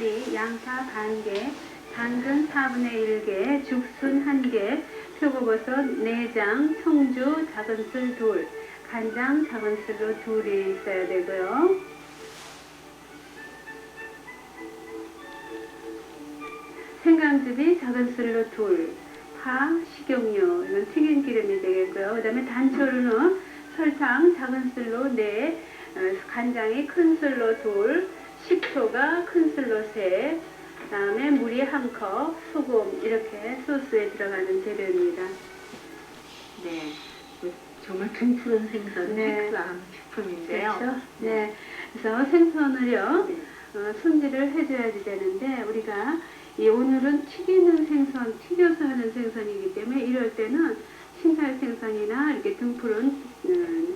마리, 양파 반 개, 당근 4분의 1개, 죽순 1개, 표고버섯 4장, 청주 작은술 2, 간장 작은술로 2이 있어야 되고요. 생강즙이 작은술로 2, 파, 식용유, 이건 튀긴 기름이 되겠고요. 그 다음에 단초로는 설탕 작은술로 4, 간장이 큰술로 2, 식초가 큰술로 3, 그 다음에 물이 1컵, 소금 이렇게 소스에 들어가는 재료입니다. 네, 정말 등푸른 생선 네. 특수한 식품인데요. 그렇죠? 네. 그래서 생선을요, 네. 손질을 해줘야지 되는데, 우리가 오늘은 튀기는 생선, 튀겨서 하는 생선이기 때문에 이럴 때는 신살 생선이나 이렇게 등푸른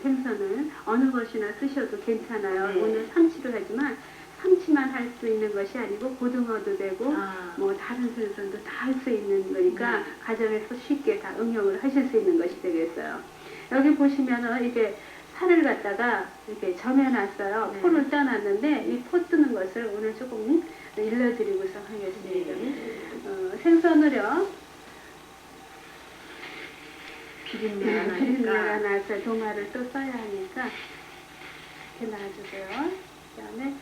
생선을 어느 것이나 쓰셔도 괜찮아요. 네. 오늘 삼치로 하지만 삼치만 할 수 있는 것이 아니고 고등어도 되고 뭐 다른 생선도 다 할 수 있는 거니까 네. 가정에서 쉽게 다 응용을 하실 수 있는 것이 되겠어요. 여기 보시면은 이게 살을 갖다가 이렇게 점여놨어요. 네. 포를 떠놨는데 이 포 뜨는 것을 오늘 조금 일러드리고서 하겠습니다. 네. 생선을요, 비린내가 비린내가 나니까. 나서 도마를 또 써야 하니까 이렇게 놔주고요. 그 다음에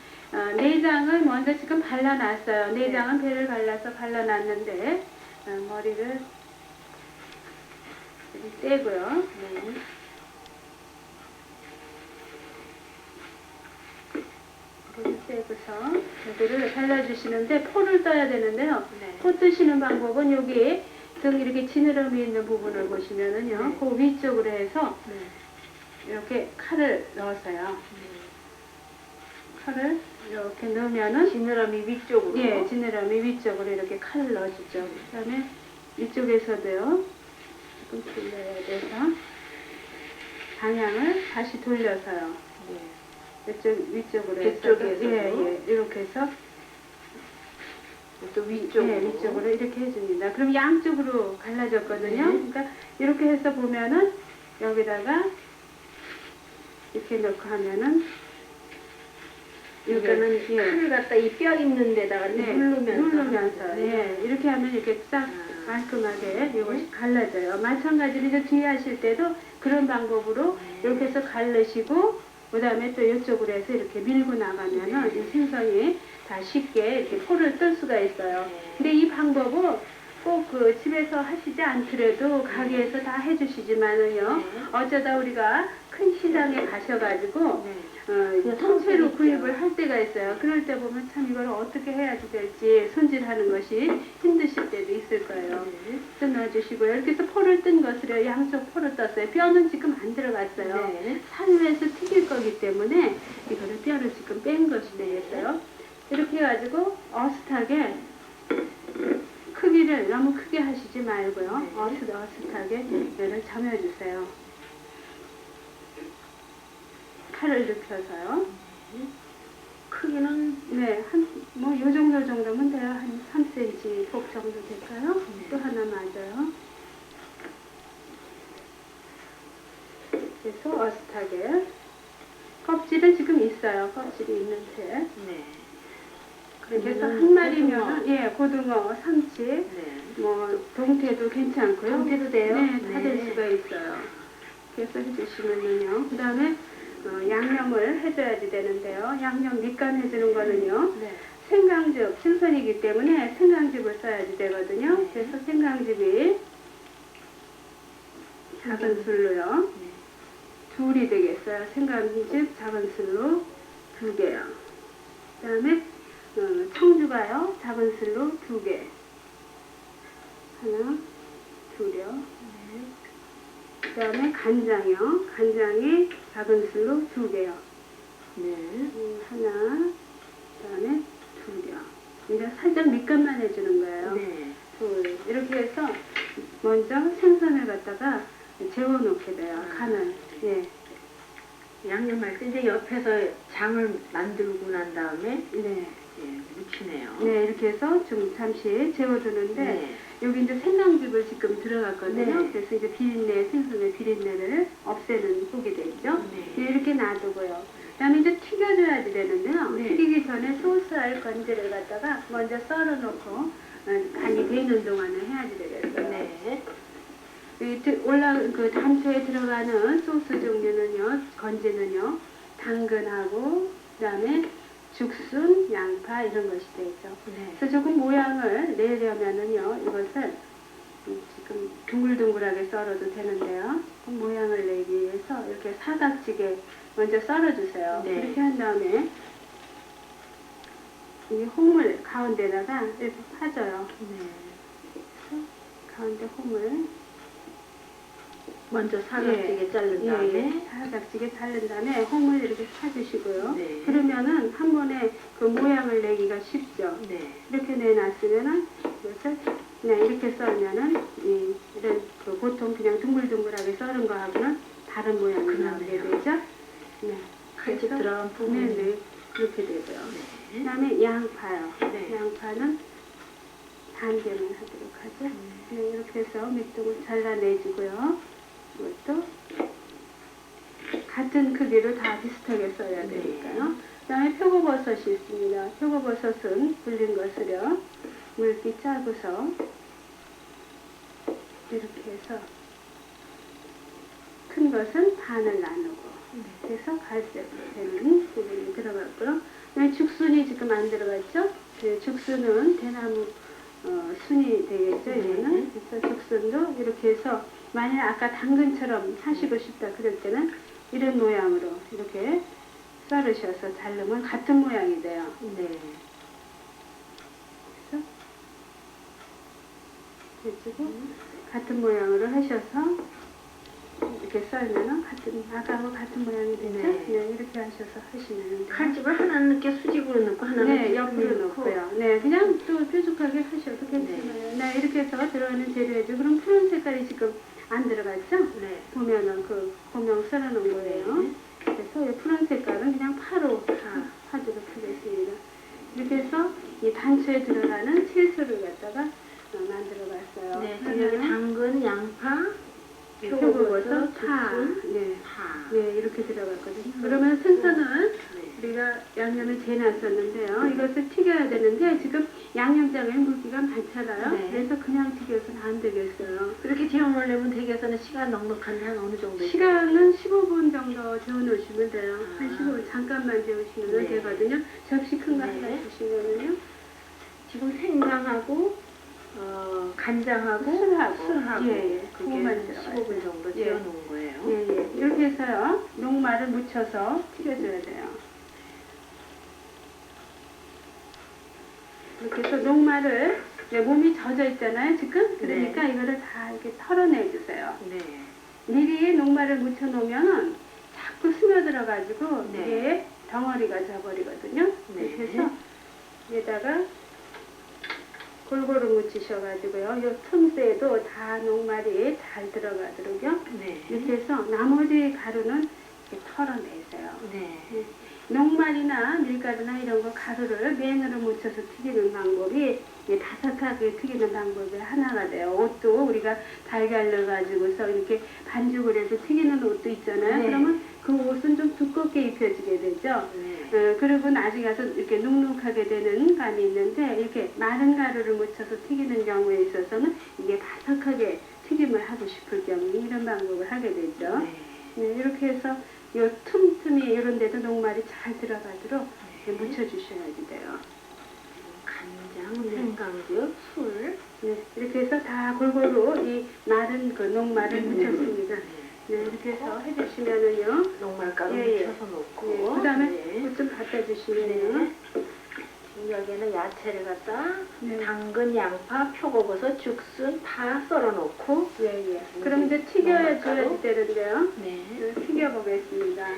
내장을 먼저 지금 발라놨어요. 내장은 배를 갈라서 발라놨는데 머리를 떼고요. 네. 머리 떼고서 여기를 발라주시는데 포를 떠야 되는데요. 네. 포 뜨시는 방법은 여기 등 이렇게 지느러미 있는 부분을 보시면은요. 네. 그 위쪽으로 해서 네. 이렇게 칼을 넣었어요. 네. 칼을 이렇게 넣으면은 지느러미 위쪽으로. 예, 지느러미 위쪽으로 이렇게 칼을 넣어주죠. 그 다음에 이쪽에서도요, 조금 돌려야 돼서, 방향을 다시 돌려서요. 네. 이쪽, 위쪽으로 해서. 이쪽에서도? 예, 이렇게 해서. 또 위쪽으로. 예, 위쪽으로 이렇게 해줍니다. 그럼 양쪽으로 갈라졌거든요. 네. 그러니까 이렇게 해서 보면은, 여기다가, 이렇게 넣고 하면은, 그러니까는 예. 칼을 갖다 이 뼈 있는 데다가 네, 누르면서. 누르면서, 예, 이렇게 하면 이렇게 싹 깔끔하게 이것이 갈라져요. 마찬가지로 이제 뒤에 하실 때도 그런 방법으로 이렇게 해서 갈르시고, 그 다음에 또 이쪽으로 해서 이렇게 밀고 나가면은 이 생선이 다 쉽게 이렇게 포를 뜰 수가 있어요. 근데 이 방법은 꼭 그 집에서 하시지 않더라도 가게에서 다 해주시지만은요, 어쩌다 우리가 큰 시장에 가셔가지고, 통째로 구입을 할 때가 있어요. 그럴 때 보면 참 이걸 어떻게 해야지 될지 손질하는 것이 힘드실 때도 있을 거예요. 그래서 넣어주시고요. 이렇게 해서 포를 뜬 것을요, 양쪽 포를 떴어요. 뼈는 지금 안 들어갔어요. 네. 살에서 튀길 거기 때문에 이거를 뼈를 지금 뺀 것이 되겠어요. 이렇게 해가지고 어슷하게 크기를 너무 크게 하시지 말고요. 어슷하게 얘를 점여주세요. 칼을 눕혀서요. 크기는 네, 뭐, 요 정도면 돼요. 한 3cm 폭 정도 될까요? 또 하나 맞아요. 그래서 어슷하게. 껍질은 지금 있어요. 껍질이 있는 채. 네. 그래서 한 마리면, 예, 고등어, 삼치, 네. 뭐, 동태도 괜찮고요. 동태도 돼요? 네, 다 될 네. 수가 있어요. 그래서 해주시면요. 그 다음에, 양념을 해줘야지 되는데요. 양념 밑간 해주는 거는요. 네. 생강즙, 생선이기 때문에 생강즙을 써야지 되거든요. 네. 그래서 생강즙이 작은 술로요. 네. 2이 되겠어요. 생강즙 작은 술로 2개요. 그 다음에 청주가요. 작은 술로 2개. 하나, 둘이요. 그 다음에 간장이요. 간장이 작은 술로 2개요. 네. 하나, 그 다음에 2개. 이제 살짝 밑간만 해주는 거예요. 네. 둘. 이렇게 해서 먼저 생선을 갖다가 재워놓게 돼요. 간을. 예. 양념할 때 이제 옆에서 장을 만들고 난 다음에 네. 묻히네요. 네, 이렇게 해서 좀 잠시 재워두는데, 네. 여기 이제 생강즙을 지금 들어갔거든요. 네. 그래서 이제 비린내, 생선의 비린내를 없애는 속이 되죠. 네. 네, 이렇게 놔두고요. 그 다음에 이제 튀겨줘야지 되는데요. 네. 튀기기 전에 소스 튀겨야 할 건지를 갖다가 먼저 썰어놓고 간이 배는 동안을 해야지 되겠어요. 네. 그 단초에 들어가는 소스 종류는요, 건지는요, 당근하고 그다음에 죽순, 양파 이런 것이 되죠. 네. 그래서 조금 모양을 내려면은요, 이것을 지금 둥글둥글하게 썰어도 되는데요. 그 모양을 내기 위해서 이렇게 사각지게 먼저 썰어주세요. 네. 그렇게 한 다음에 이 홈을 가운데다가 이렇게 파줘요. 네. 가운데 홈을 먼저 사각지게 자른 다음에 사각지게 자른 다음에 홈을 이렇게 파주시고요. 네. 그러면은 한 번에 그 모양을 내기가 쉽죠. 네. 이렇게 내놨으면은 이것을 그냥 이렇게 썰면은 이런 그 보통 그냥 둥글둥글하게 썰은 거하고는 다른 모양이 나오게 그러네요. 되죠. 네. 칼집 그래서 들어간 부분. 네, 그렇게 되고요. 네. 그다음에 양파요. 네. 양파는 반개만 하도록 하죠. 네, 이렇게 해서 밑둥을 잘라내주고요. 이것도 같은 크기로 다 비슷하게 써야 되니까요. 그다음에 표고버섯이 있습니다. 표고버섯은 불린 것을요, 물기 짜고서 이렇게 해서 큰 것은 반을 나누고 그래서 갈색으로 되는 부분이 들어갔고요. 그다음에 죽순이 지금 안 들어갔죠? 네, 죽순은 대나무 순이 되겠죠, 이거는. 그래서 죽순도 이렇게 해서 만약 아까 당근처럼 하시고 싶다 그럴 때는 이런 모양으로 이렇게 썰으셔서 자르면 같은 모양이 돼요. 네. 그래서 해주고 같은 모양으로 하셔서 이렇게 썰면은 아까하고 같은 모양이 되죠. 네. 네, 이렇게 하셔서 하시면 돼요. 칼집을 하나는 이렇게 수직으로 넣고 하나는 네, 옆으로 놓고요. 네, 그냥 또 뾰족하게 하셔도 괜찮아요. 네, 이렇게 해서 들어가는 재료에도 그럼 푸른 색깔이 지금 안 들어갔죠? 네. 보면은 그 고명 썰어놓은 거예요. 그래서 이 푸른 색깔은 그냥 파로 하도록 하겠습니다. 이렇게 해서 이 단초에 들어가는 채소를 갖다가 만들어 봤어요. 네. 지금 여기 당근, 양파, 표고버섯, 파, 죽순, 네, 파. 네, 이렇게 들어갔거든요. 그러면 생선은 네. 우리가 양념을 재놨었는데요. 이것을 튀겨야 되는데 지금 양념장에 물기가 많잖아요. 네. 그래서 그냥 튀겨서는 안 되겠어요. 그렇게 데워놓으려면 댁에서는 시간 넉넉한데 한 어느 정도? 시간은 15분 정도 데워놓으시면 돼요. 한 아. 15분 잠깐만 데우시면 네. 되거든요. 접시 큰 거 네. 하나 주시면은요. 지금 생강하고 간장하고 술하고, 예, 그게 그거만 들어가요. 15분 정도 예. 데워놓은 거예요. 예, 예. 이렇게 해서요. 녹말을 묻혀서 튀겨줘야 돼요. 이렇게 해서 녹말을 몸이 젖어 있잖아요. 지금 그러니까 이거를 다 이렇게 털어내 주세요. 네. 미리 녹말을 묻혀 놓으면 자꾸 스며들어 가지고 네. 이게 덩어리가 져버리거든요. 네. 이렇게 해서 여기다가 골고루 묻히셔가지고요. 이 틈새에도 다 녹말이 잘 들어가도록요. 네. 이렇게 해서 나머지 가루는 이렇게 털어내세요. 네. 녹말이나 밀가루나 이런 거 가루를 맨으로 묻혀서 튀기는 방법이 다삭하게 튀기는 방법이 하나가 돼요. 옷도 우리가 달걀 넣어가지고서 이렇게 반죽을 해서 튀기는 옷도 있잖아요. 네. 그러면 그 옷은 좀 두껍게 입혀지게 되죠. 네. 그리고 나중에 가서 이렇게 눅눅하게 되는 감이 있는데 이렇게 마른 가루를 묻혀서 튀기는 경우에 있어서는 이게 바삭하게 튀김을 하고 싶을 경우에 이런 방법을 하게 되죠. 네. 네, 이렇게 해서 요 틈틈이 이런 데도 녹말이 잘 들어가도록 이렇게 묻혀주셔야지 돼요. 간장, 생강즙, 술. 네, 이렇게 해서 다 골고루 이 마른 그 녹말을 묻혔습니다. 네, 이렇게 해서 해주시면은요. 녹말가루 예, 예. 묻혀서 놓고. 네, 그 다음에 네. 물 좀 갖다 주시면요. 네. 지금 여기는 야채를 갖다 네. 당근, 양파, 표고버섯, 죽순 다 썰어놓고. 예, 예. 그럼 이제 튀겨줘야지 녹말가루. 되는데요. 네. 네, 튀겨보겠습니다.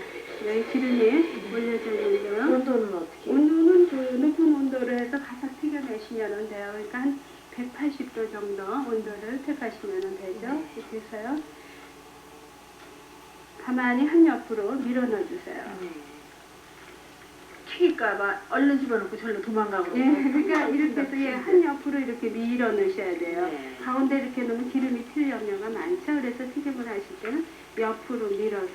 네, 기름이 올려졌는데요. 온도는 어떻게? 온도는 그 높은 온도로 해서 가장 튀겨내시면 돼요. 그러니까 한 180도 정도 온도를 택하시면 되죠. 네. 이렇게 해서요. 가만히 한 옆으로 밀어 넣어주세요. 네. 튀길까봐 얼른 집어넣고 절로 도망가고. 예, 그러니까 이렇게 해서 한 옆으로 이렇게 밀어 넣으셔야 돼요. 네. 가운데 이렇게 넣으면 기름이 튈 염려가 많죠. 그래서 튀김을 하실 때는 옆으로 밀어서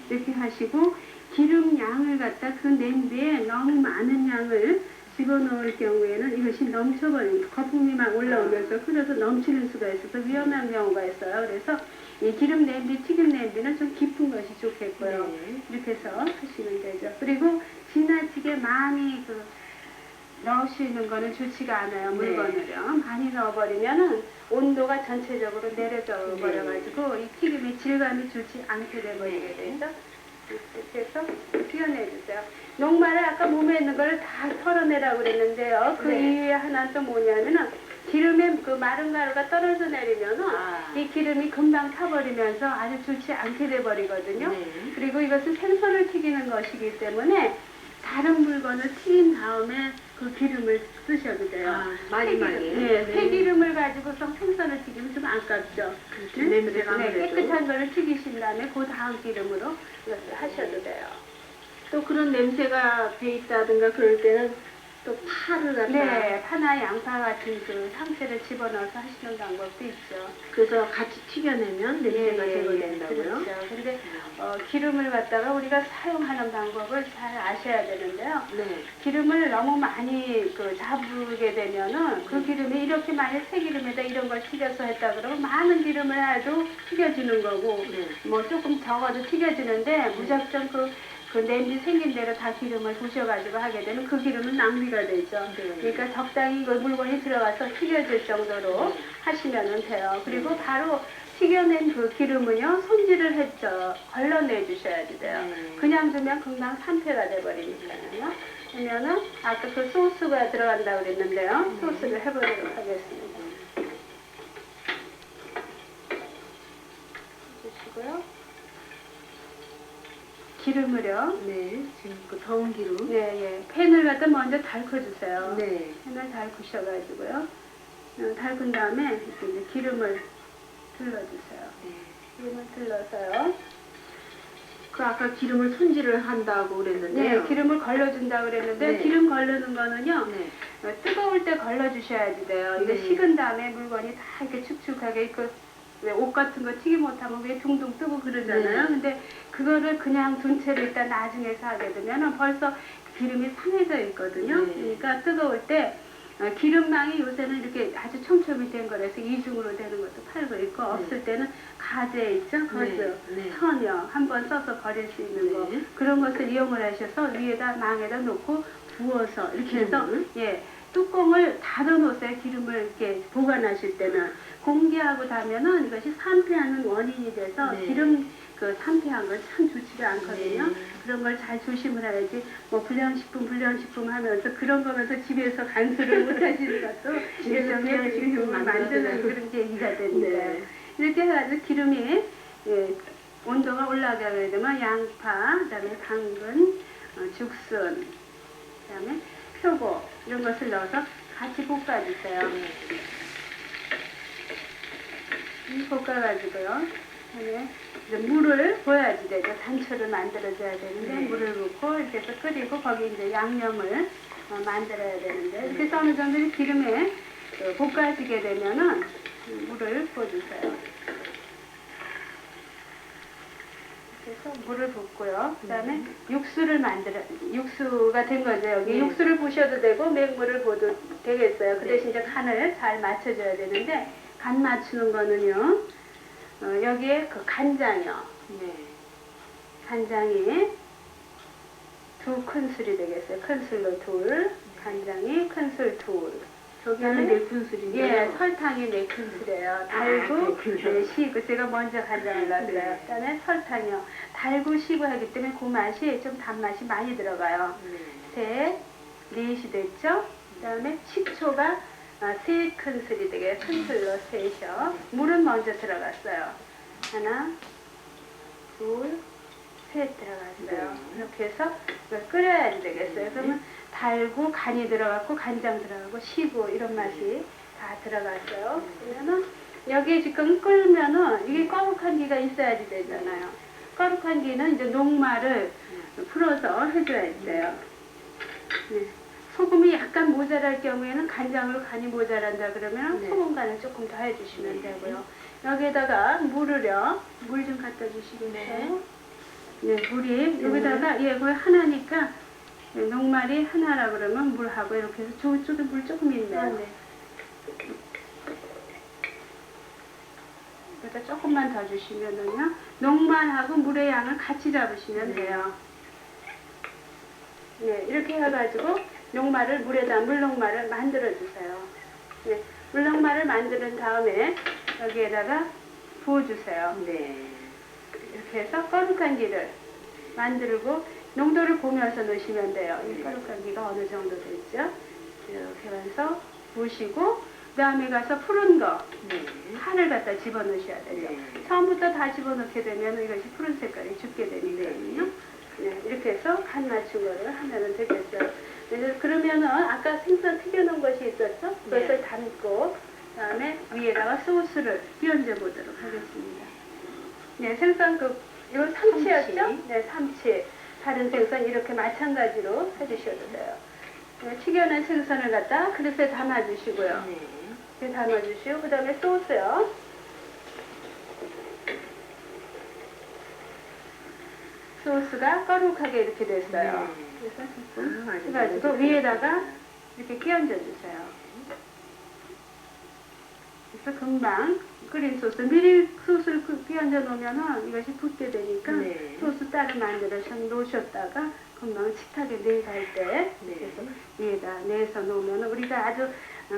이렇게 하시고 기름 양을 갖다 그 냄비에 너무 많은 양을 집어넣을 경우에는 이것이 넘쳐버리는 거품이 막 올라오면서 흐려서 넘치는 수가 있어서 위험한 경우가 있어요. 그래서 이 기름 냄비, 튀김 냄비는 좀 깊은 것이 좋겠고요. 네. 이렇게 해서 하시면 되죠. 그리고 지나치게 많이 넣으시는 거는 좋지가 않아요. 네. 물건을요. 많이 넣어버리면은 온도가 전체적으로 내려져 버려가지고 이 튀김의 질감이 좋지 않게 돼버리게 되죠. 이렇게 해서 튀겨내주세요. 녹말을 아까 몸에 있는 걸 다 털어내라고 그랬는데요. 그 네. 이유에 하나는 또 뭐냐면은 기름에 그 마른 가루가 떨어져 내리면은 이 기름이 금방 타버리면서 아주 좋지 않게 돼버리거든요. 네. 그리고 이것은 생선을 튀기는 것이기 때문에 다른 물건을 튀긴 다음에 그 기름을 쓰셔도 돼요. 마지막에. 네, 새기름을 가지고서 생선을 튀기면 좀 아깝죠. 그렇죠. 냄새가 네, 아무래도. 깨끗한 거를 튀기신 다음에 그 다음 기름으로 이것을 하셔도 돼요. 또 그런 냄새가 배 있다든가 그럴 때는 또 파를 갖다. 네, 파나 양파 같은 그 상체를 집어넣어서 하시는 방법도 있죠. 그래서 같이 튀겨내면 냄새가 제거된다고요? 그렇죠. 근데 기름을 갖다가 우리가 사용하는 방법을 잘 아셔야 되는데요. 네. 기름을 너무 많이 잡게 되면은 그 기름이 이렇게 만약 새기름에다 이런 걸 튀겨서 했다 그러면 많은 기름을 해도 튀겨지는 거고 네. 뭐 조금 적어도 튀겨지는데 무작정 그 냄비 생긴 대로 다 기름을 부셔가지고 하게 되면 그 기름은 낭비가 되죠. 네. 그러니까 적당히 그 물건이 들어가서 튀겨질 정도로 네. 하시면 돼요. 그리고 바로 튀겨낸 그 기름은요, 손질을 했죠. 걸러내 주셔야 돼요. 네. 그냥 두면 금방 산패가 돼버리니까요. 그러면은 아까 그 소스가 들어간다고 그랬는데요. 소스를 해보도록 하겠습니다. 해주시고요. 기름을요. 네. 지금 그 더운 기름. 네, 예. 팬을 갖다 먼저 달궈주세요. 네. 팬을 달구셔가지고요. 달군 다음에 이렇게 이제 기름을 둘러주세요. 네. 기름을 둘러서요. 그 아까 기름을 손질을 한다고 그랬는데요. 네, 기름을 걸러준다고 그랬는데 네. 기름 걸르는 거는요. 네. 뜨거울 때 걸러주셔야지 돼요. 이게 네. 식은 다음에 물건이 다 이렇게 축축하게 왜 옷 같은 거 튀기 못하면 왜 둥둥 뜨고 그러잖아요. 네. 근데 그거를 그냥 둔 채로 일단 나중에서 하게 되면 벌써 기름이 상해져 있거든요. 네. 그러니까 뜨거울 때 기름망이 요새는 이렇게 아주 촘촘히 된 거라서 이중으로 되는 것도 팔고 있고 없을 때는 가재 있죠? 거즈, 네. 선여 한번 써서 버릴 수 있는 거 네. 그런 것을 이용을 하셔서 위에다 망에다 놓고 부어서 이렇게 해서 뚜껑을 닫아 놓으세요. 기름을 이렇게 보관하실 때는 공기하고 닿으면은 이것이 산패하는 원인이 돼서 네. 기름 산패한 건 참 좋지가 않거든요. 네. 그런 걸 잘 조심을 해야지 뭐 불량식품 하면서 그런 거면서 집에서 간수를 못 하시는 것도 집에서 불량식품을 만드는 그런 계기가 됩니다. 네. 이렇게 해가지고 기름이 온도가 올라가게 되면 양파, 그다음에 당근, 죽순, 그다음에 표고 이런 것을 넣어서 같이 볶아주세요. 볶아가지고요. 그다음에 이제 물을 부어야지 되죠. 산초를 만들어줘야 되는데 물을 붓고 이렇게 해서 끓이고 거기 이제 양념을 만들어야 되는데 이렇게 해서 어느 정도 기름에 볶아지게 되면은 물을 부어주세요. 그래서 물을 붓고요. 그 다음에 육수가 된 거죠. 여기 육수를 부셔도 되고 맹물을 부어도 되겠어요. 그 대신 이제 간을 잘 맞춰줘야 되는데 간 맞추는 거는요. 여기에 그 간장이요. 간장이 2큰술이 되겠어요. 큰술로 2, 간장이 큰술 2. 저기는 4큰술인데요. 예, 설탕이 4큰술이에요. 달고, 시고, 제가 먼저 간장을 넣었어요. 그 다음에 설탕이요. 달고 시고 하기 때문에 그 맛이 좀 단맛이 많이 들어가요. 셋, 넷이 됐죠? 그 다음에 식초가 3큰술이 되게 큰술로 셋이요. 물은 먼저 들어갔어요. 하나, 둘, 셋 들어갔어요. 이렇게 해서 이걸 끓여야지 되겠어요. 그러면 달고 간이 들어갔고 간장 들어가고 시고 이런 맛이 다 들어갔어요. 그러면은 여기에 지금 끓면은 이게 거룩한 기가 있어야지 되잖아요. 거룩한 기는 이제 녹말을 풀어서 해줘야 돼요. 소금이 약간 모자랄 경우에는 간장으로 간이 모자란다 그러면 소금 간을 조금 더 해주시면 되고요. 여기에다가 물을요. 물 좀 갖다 주시겠어요? 네, 물이 여기다가 거의 하나니까 네, 녹말이 하나라 그러면 물하고 이렇게 해서 저쪽에 물 조금 있네요. 네. 그러니까 조금만 더 주시면은요. 녹말하고 물의 양을 같이 잡으시면 돼요. 네, 이렇게 해가지고 녹말을 물에다 물녹말을 만들어 주세요. 네, 물녹말을 만드는 다음에 여기에다가 부어주세요. 네. 이렇게 해서 거룩한 기를 만들고 농도를 보면서 넣으시면 돼요. 이 거룩한 기가 어느 정도 됐죠? 이렇게 해서 보시고 그 다음에 가서 푸른 거 네. 판을 갖다 집어넣으셔야 되죠. 네. 처음부터 다 집어넣게 되면 이것이 푸른 색깔이 죽게 되거든요. 네, 이렇게 해서 간 맞춘 거를 하면 되겠어요. 그러면은 아까 생선 튀겨놓은 것이 있었죠? 그것을 네. 담고 그다음에 위에다가 소스를 끼얹어 보도록 하겠습니다. 네, 생선 이거 삼치였죠? 삼치. 네, 삼치. 다른 생선 이렇게 마찬가지로 해주셔도 돼요. 네, 튀겨낸 생선을 갖다 그릇에 담아주시고요. 네. 이렇게 담아주시고 그 다음에 소스요. 소스가 거룩하게 이렇게 됐어요. 네. 그래서 조금 아주 해가지고 너무 위에다가 좋습니다. 이렇게 끼얹어 주세요. 그래서 금방 끓인 소스, 미리 소스를 끼얹어 놓으면은 이것이 붙게 되니까 네. 소스 따로 만들어서 놓으셨다가 금방 식탁에 내갈 때 네. 그래서 위에다 내서 놓으면 우리가 아주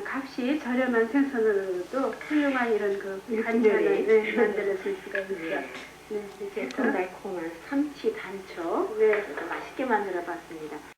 값이 저렴한 생선으로도 훌륭한 이런 그 반찬을 네. 만들어 쓸 수가 있어요. 네. 네, 이렇게 해서 새콤달콤한 삼치 단초 네. 맛있게 만들어 봤습니다.